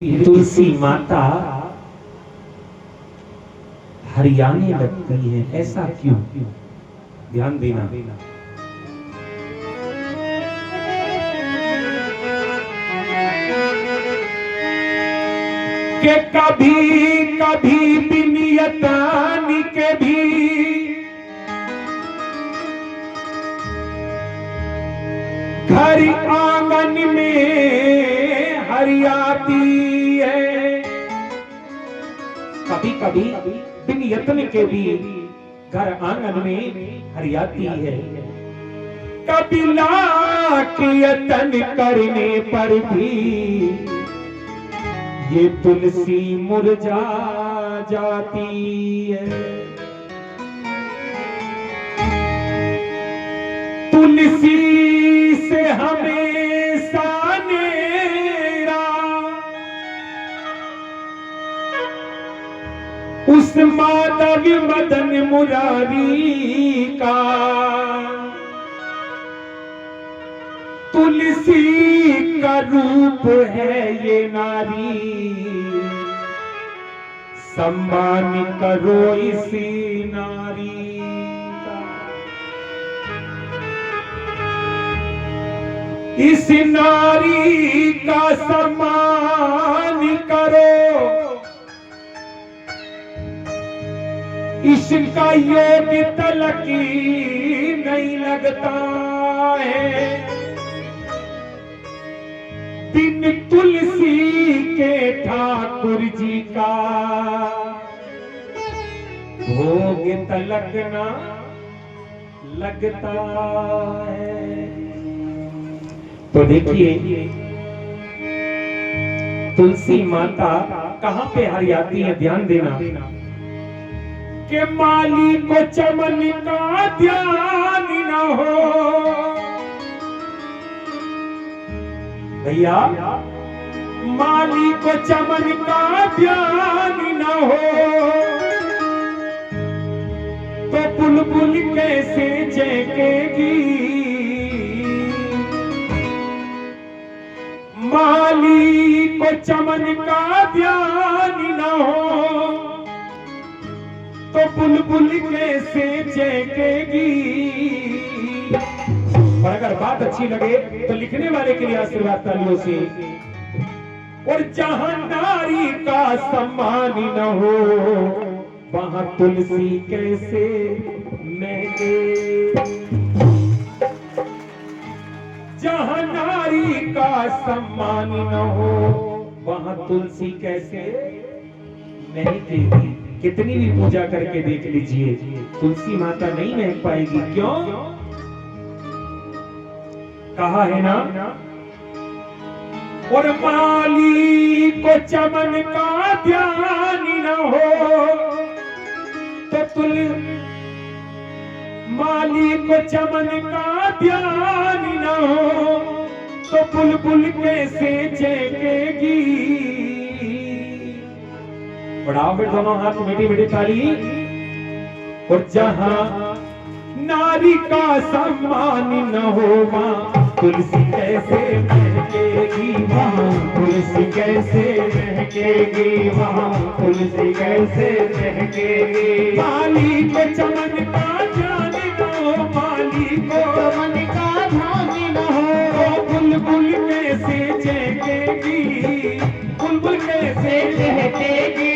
तुलसी माता हरियाने लगती है, ऐसा क्यों? ध्यान देना। कि कभी कभी बिनियतानी के भी घर आंगन में हरियाती है। कभी कभी बिन यत्न के भी घर आंगन में हरियाती है। कभी लाख यत्न करने पर भी ये तुलसी मुरझा जाती है। तुलसी से हमेशा नेरा उस माधवी मदन मुरारी का। तुलसी का रूप है ये नारी, सम्मान करो इसी नारी का। इस नारी का सम्मान करो, इसका योग तलक नहीं लगता है। बिन तुलसी के ठाकुर जी का भोग तलक ना लगता है। तो देखिए तुलसी माता कहां पे हरियाती है, ध्यान देना। कि माली को चमन का ध्यान न हो भैया, माली को चमन का ध्यान न हो तो बुलबुल कैसे चहकेगी। माली को चमन का ध्यान न हो तो बुलबुल कैसे चहकेगी। और अगर बात अच्छी लगे तो लिखने वाले के लिए आशीर्वाद तालियों से। और जहां नारी का सम्मान न हो वहां तुलसी कैसे महके। जहां नारी का सम्मान न हो वहां तुलसी कैसे महकेगी। कितनी भी पूजा करके देख लीजिए तुलसी माता नहीं महक पाएगी। क्यों? कहा है ना, और माली को चमन का ध्यान न हो तो माली को चमन का ध्यान न हो तो बुलबुल कैसे चहकेगी। बढ़ाओ फिर दोनों हाथ, मीठी मीठी ताली। और जहां नारी का सम्मान न हो वहां तुलसी कैसे महकेगी। वहां तुलसी कैसे महकेगी। वहां तुलसी कैसे महकेगी। माली को चमन का ध्यान न हो, माली को चमन का ध्यान न हो तो बुलबुल कैसे चहकेगी। बुलबुल कैसे चहकेगी।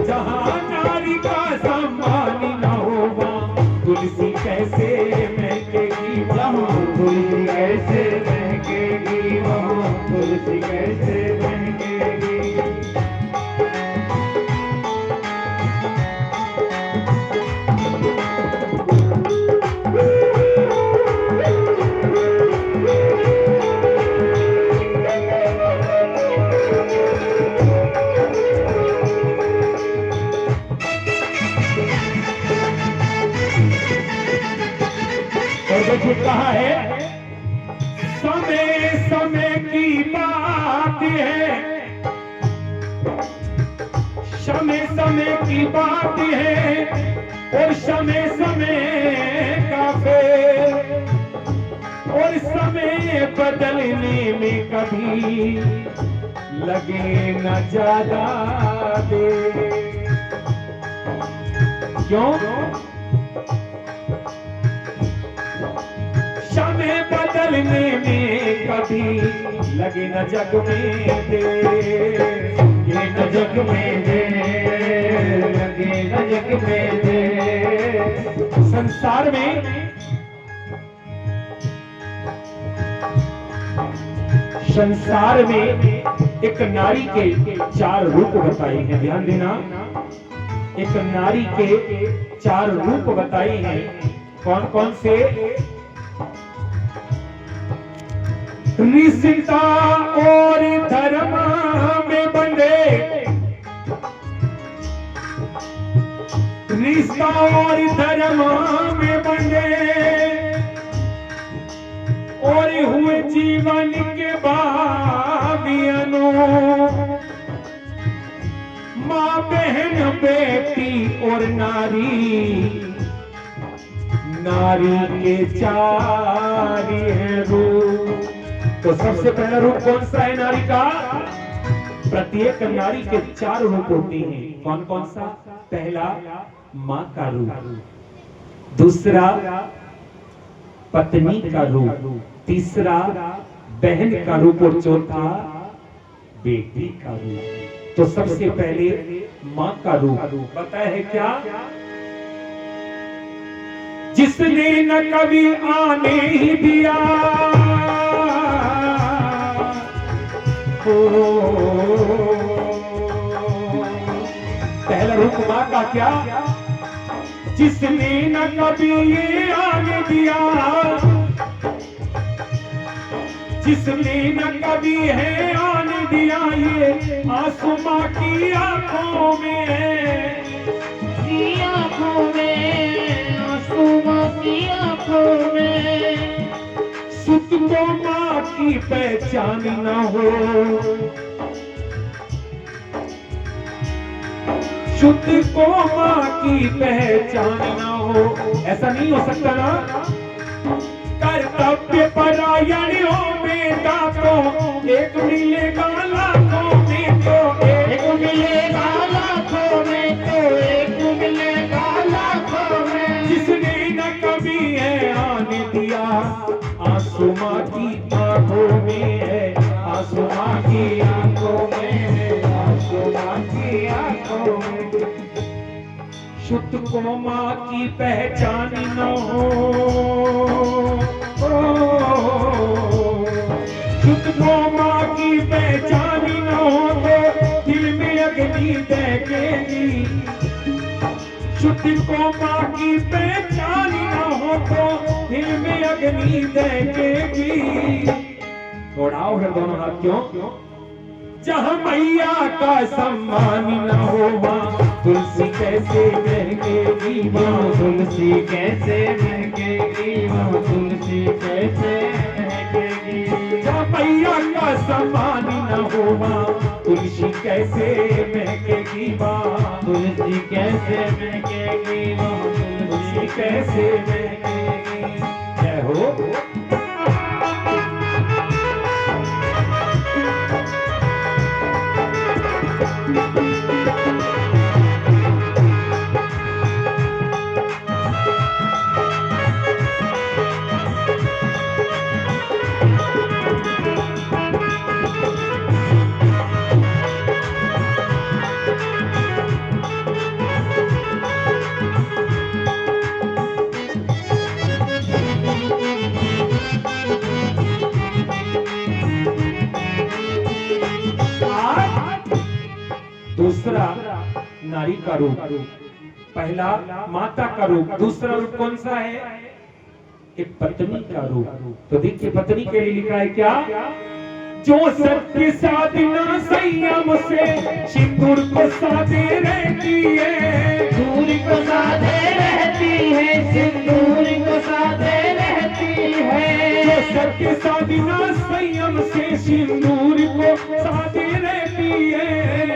जहां नारी का सम्मान न हो वहां तुलसी कैसे महकेगी। वहां तुलसी कैसे महकेगी। वहां तुलसी कैसे महकेगी। देखिए कहा है, समय समय की बात है। समय समय की बात है और समय समय का फेर। और समय बदलने में कभी लगे न ज्यादा दे। क्यों? समय बदलने में कभी लगे न जग में दे, लगे न जग में दे, लगे न जग में दे। संसार में एक नारी के 4 रूप बताए हैं, ध्यान देना। एक नारी के 4 रूप बताए हैं। कौन कौन से? रिश्ता और धर्म में बंधे, रिश्ता और धर्म में बंधे, और हुए जीवन के भावियनो, माँ बहन बेटी और नारी, नारी के 4 है रूप। तो सबसे पहला रूप कौन सा है नारी का? प्रत्येक नारी के 4 रूप होते हैं। कौन कौन सा? पहला माँ का रूप, दूसरा पत्नी का रूप, तीसरा बहन का रूप और चौथा बेटी का रूप। तो सबसे पहले माँ का रूप पता है क्या? जिसने न कभी आने ही दिया, पहला रूप माँ का क्या? जिसने न कभी ये आने दिया, जिसने न कभी है आने दिया, ये आंसू माँ की आंखों में है, आंखों में आंसू माँ की आंखों में। सुत को माँ की पहचान न हो, शुद्ध को माँ की पहचान न हो। ऐसा नहीं हो सकता ना? कर्तव्य परायण हो बेटा तो एक मिलेगा लाखों में, तो एक मिलेगा लाखों में, तो एक मिलेगा लाखों में। जिसने न कभी है आने दिया, आंसू माँ की आंखों में है, आंसू माँ की आंखों में है, आंसू माँ की आंखों में। शुद्ध को माँ की पहचान न हो, शुद्ध को माँ की पहचान न हो, तो दिल में अग्नि दहकेगी। शुद्ध को माँ की पहचान न हो, तो दिल में अग्नि दहकेगी। दौड़ाओ है दोनों हाथ। क्यों? जहाँ मैया का सम्मान न हो, वहाँ तुलसी कैसे महकेगी माँ, तुलसी कैसे महकेगी माँ, तुलसी कैसे महकेगी। जहाँ मैया का सम्मान न हो, वहाँ तुलसी कैसे महकेगी माँ, तुलसी कैसे महकेगी माँ, तुलसी कैसे महकेगी। जय हो। दूसरा नारी का रूप, पहला माता का रूप, दूसरा रूप कौन सा है? एक पत्नी का रूप। तो देखिए पत्नी के लिए लिखा है क्या? जो सबके साधना संयम से सिंदूर को साधे रहती है, सिंदूर को साधे रहती है, सिंदूर को साधे रहती है। जो सबके साधना संयम से सिंदूर को साधे रहती है,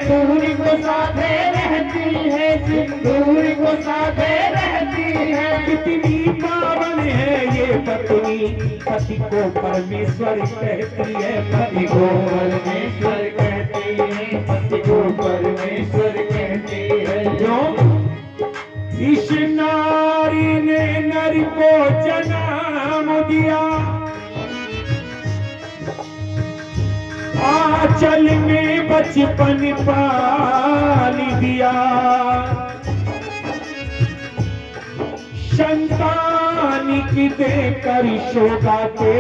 सिंदूर को साधे रहती है, सिंदूर को साधे रहती है। कितनी पावन है ये पत्नी, पति को परमेश्वर कहती है, पति को परमेश्वर कहते आंचल में बचपन पाल दिया, संतान की देकर शोगाते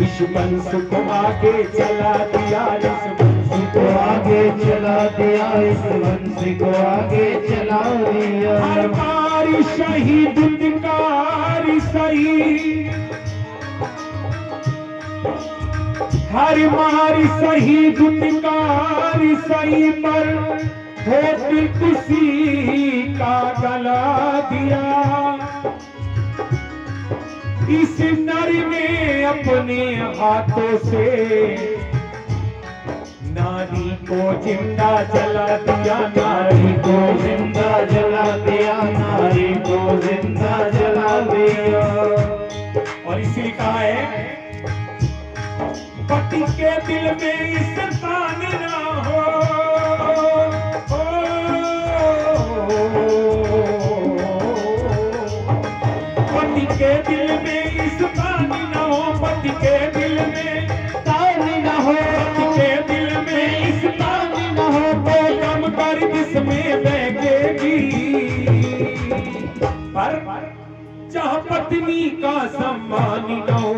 इस वंश को आगे चला दिया, इस वंश को आगे चला दिया, इस वंश को आगे चला दिया। हर मार शहीद कार सही, हर मार शहीद कार सही पर होठ किसी का गला दिया। इस नर ने अपने हाथों से नारी को जिंदा जला दिया, नारी को जिंदा जला दिया, नारी को जिंदा जला दिया। और इसलिए कहा है पति के दिल में इस तान ना हो, पति के दिल में इस तान ना हो, पति के दिल में तान ना हो, पति के दिल में इस तान ना हो, तो कम कर जिसमें बहकेगी। पर जहाँ पत्नी का सम्मान न हो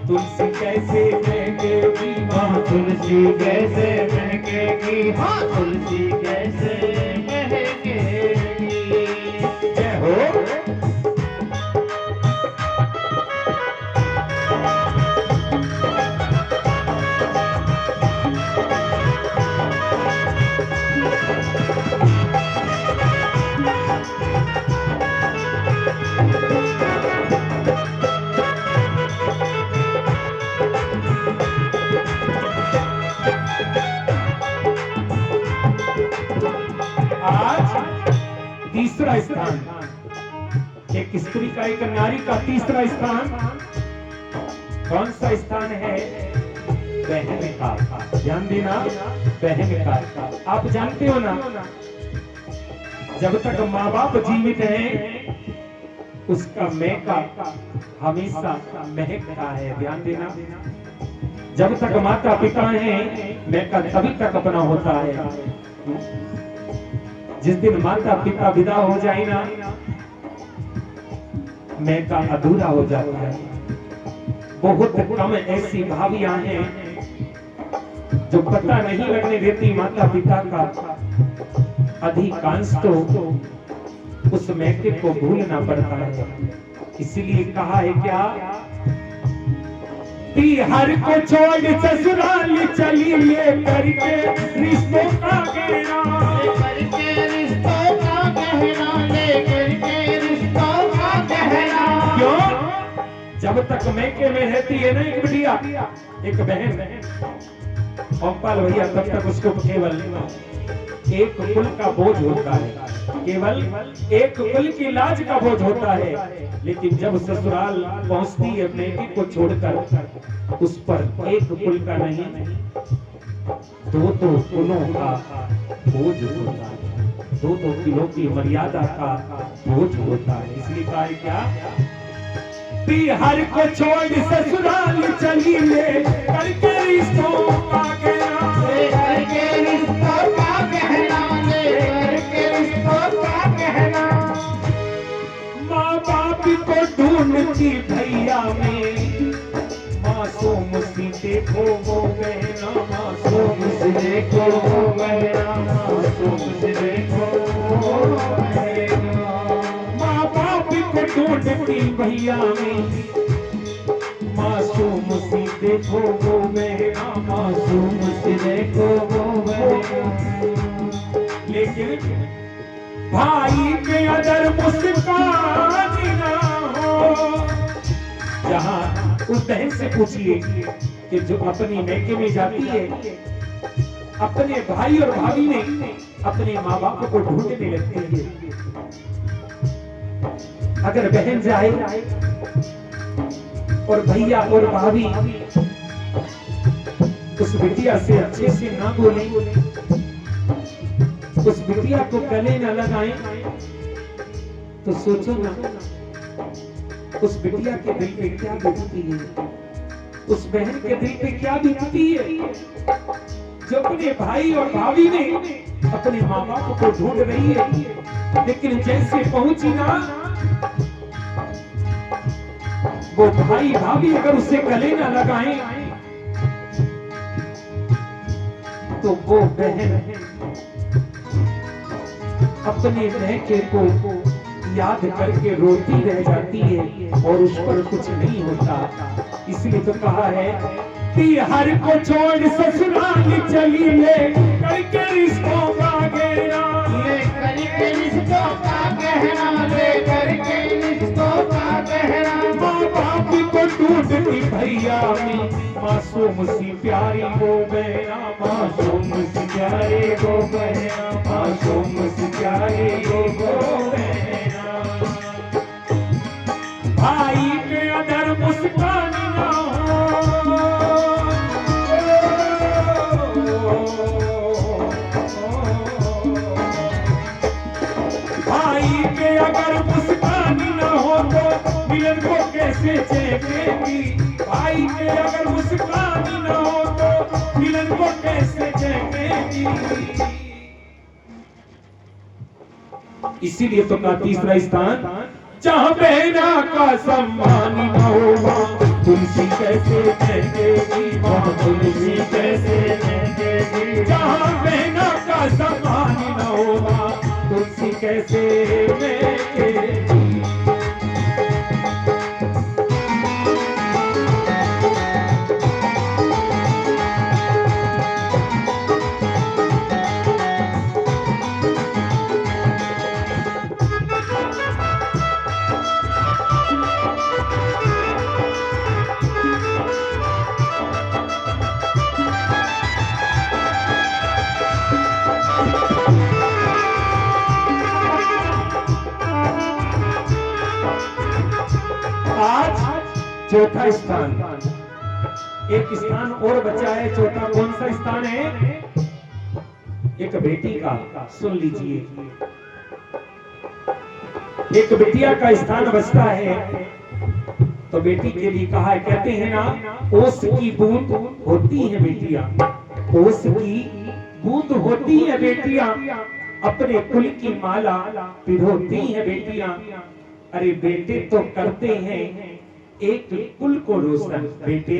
तुलसी कैसे महकेगी, हाँ तुलसी कैसे महकेगी, हाँ तुलसी कैसे महकेगी। जय हो। तीसरा स्थान, एक स्त्री का एक नारी का तीसरा स्थान कौन सा स्थान है? बहन का। ध्यान देना, बहन का। आप जानते हो ना, जब तक माँ बाप जीवित हैं उसका मैका हमेशा महकता है। ध्यान देना, जब तक माता पिता हैं मैका तभी तक अपना होता है। जिस दिन माता पिता विदा हो जाए ना, मैका अधूरा हो जाता है। बहुत कम ऐसी भावियां हैं जो पता नहीं लगने देती माता पिता का, अधिकांश तो उस मैके को भूलना पड़ता है। इसीलिए कहा है क्या, हर को छोड़ ससुराल चली ले करके रिश्तों का घेरा, करके रिश्तों का गहरा, ले करके रिश्तों का गहरा। क्यों? जब तक मैके में रहती है ना एक बिटिया, एक बहन ओमपाल भैया, तब तक उसको केवल एक कुल का बोझ होता है, केवल एक कुल की लाज का बोझ होता है। लेकिन जब ससुराल पहुंचती है बेटी को छोड़कर, उस पर एक कुल का नहीं, दो कुलों का बोझ होता है, दो किलो की मर्यादा का बोझ होता है। इसलिए कहा है क्या, हर को छोड़ ससुराल चली ले करके रिश्तों का गहरा, करके रिश्तों का गहरा, करके रिश्तों का गहरा। माँ बाप को ढूंढती भैया में, मासूम सी देखो वो बहना, मासूम सी देखो वो बहना, मासूम सी देखो वो बहना। माँ बाप को ढूंढती भैया में, मासूम सी देखो वो बहना, मासूम सी देखो वो बहना। लेकिन भाई के अदर मुस्कान ना हो। जहां उस बहन से पूछिए कि जो अपनी मैके में जाती है, अपने भाई और भाभी ने अपने माँ बाप को ढूंढने लगती है। अगर बहन जाए और भैया और भाभी उस बिटिया से अच्छे से ना बोले, उस बिटिया को गले न लगाएं, तो सोचो ना उस बिटिया के दिल पे क्या बीतती है। उस बहन के दिल पे क्या बीतती है जो अपने भाई और भाभी ने अपने माँ बाप को ढूंढ रही है, लेकिन जैसे पहुंची ना वो भाई भाभी अगर उसे गले ना लगाएं तो वो बहन अपने लहके को याद करके रोती रह जाती है और उस पर कुछ नहीं होता। इसलिए तो कहा है कि हर को छोड़ ससुराल चली ले करके रिश्तों का गहरा, ले करके रिश्तों का गहरा, ले करके रिश्तों का गहरा। माँ बाप को ढूंढती भैया में मासूम सी प्यारी वो बहना, मासूम सी प्यारी वो बहना, मासूम सी प्यारी वो बहना। भाई के अदर मुस्कान ना हो, भाई के अगर मुस्कान ना हो तो मिलन को कैसे चेपेगी, भाई के अगर मुस्कान ना हो तो मिलन को कैसे चेपेगी। इसीलिए तो का तीसरा स्थान, जहाँ बहना का सम्मान न होगा तुलसी कैसे महकेगी, वहाँ तुलसी कैसे महकेगी। जहाँ बहना का सम्मान न होगा तुलसी कैसे महकेगी। चौथा स्थान, एक स्थान और बचा है। चौथा कौन सा स्थान है? एक बेटी का, सुन लीजिए, एक बिटिया का स्थान बचता है तो बेटी के लिए कहा है, कहते हैं ना ओस की बूंद होती है बेटियां, ओस की बूंद होती है बेटियां, अपने कुल की माला पिरोती है बेटियां। अरे बेटे तो करते हैं एक कुल को रोशन, बेटे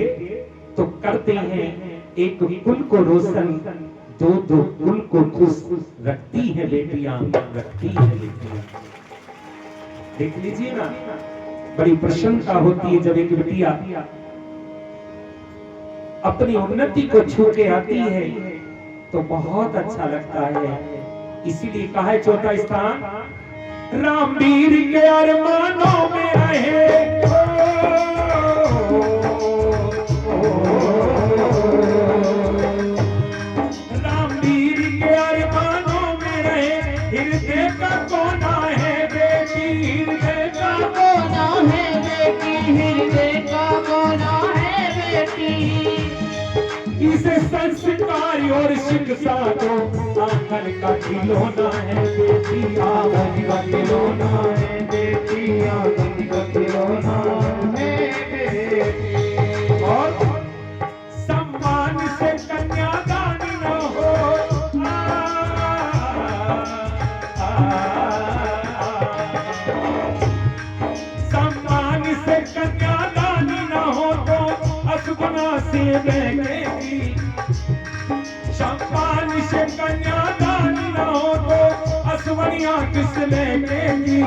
तो करते हैं एक कुल को रोशन, दो दो कुल को खुश रखती है बेटियां, रखती है बेटियां। देख लीजिए ना, बड़ी प्रसन्नता होती है जब एक बिटिया अपनी उन्नति को छू के आती है तो बहुत अच्छा लगता है। इसीलिए कहा है चौथा स्थान, रामवीर के अरमानों में रहे, रामवीर के अरमानों में रहे, हृदय का कोना है बेटी, हृदय का कोना है बेटी, हृदय का कोना है बेटी। इसे संस्कार और शिक्षा को आंगन का खिलौना है बेटी, आंगन का खिलौना है बेटी, आंगन का खिलौना है बेटी। और सम्मान से कन्यादान न हो, सम्मान से कन्यादान न हो तो असगुना से बहकेगी, सम्मान से कन्यादान न हो तो असवनिया किस महकेगी।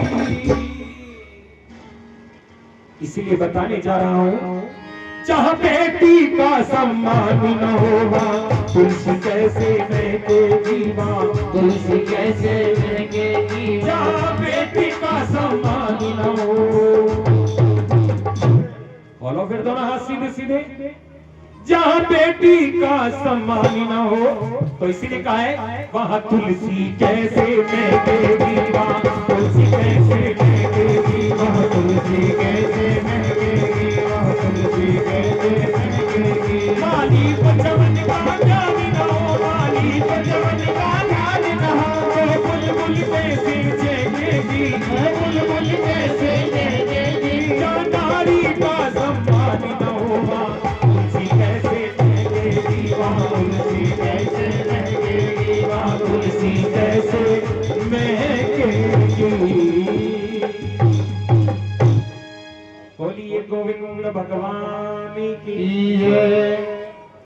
इसीलिए बताने जा रहा हूं, जहाँ बेटी का सम्मान न होगा तुलसी कैसे महकेगी, माँ तुलसी कैसे महकेगी। जहाँ बेटी का सम्मान न हो, बोलो फिर दोनों हाथ सीधे सीधे, जहाँ बेटी का सम्मान न हो तो इसीलिए कहा है वहाँ तुलसी कैसे महकेगी, वहाँ तुलसी कैसे महकेगी, वहाँ तुलसी कैसे महकेगी, वहाँ तुलसी कैसे महकेगी। माली पचवन का ध्यान न हो, माली पचवन का ध्यान न हो तो बुलबुल कैसे चहकेगी, बुलबुल कैसे चहकेगी। जहाँ नारी का सम्मान न होगा भगवान की जय।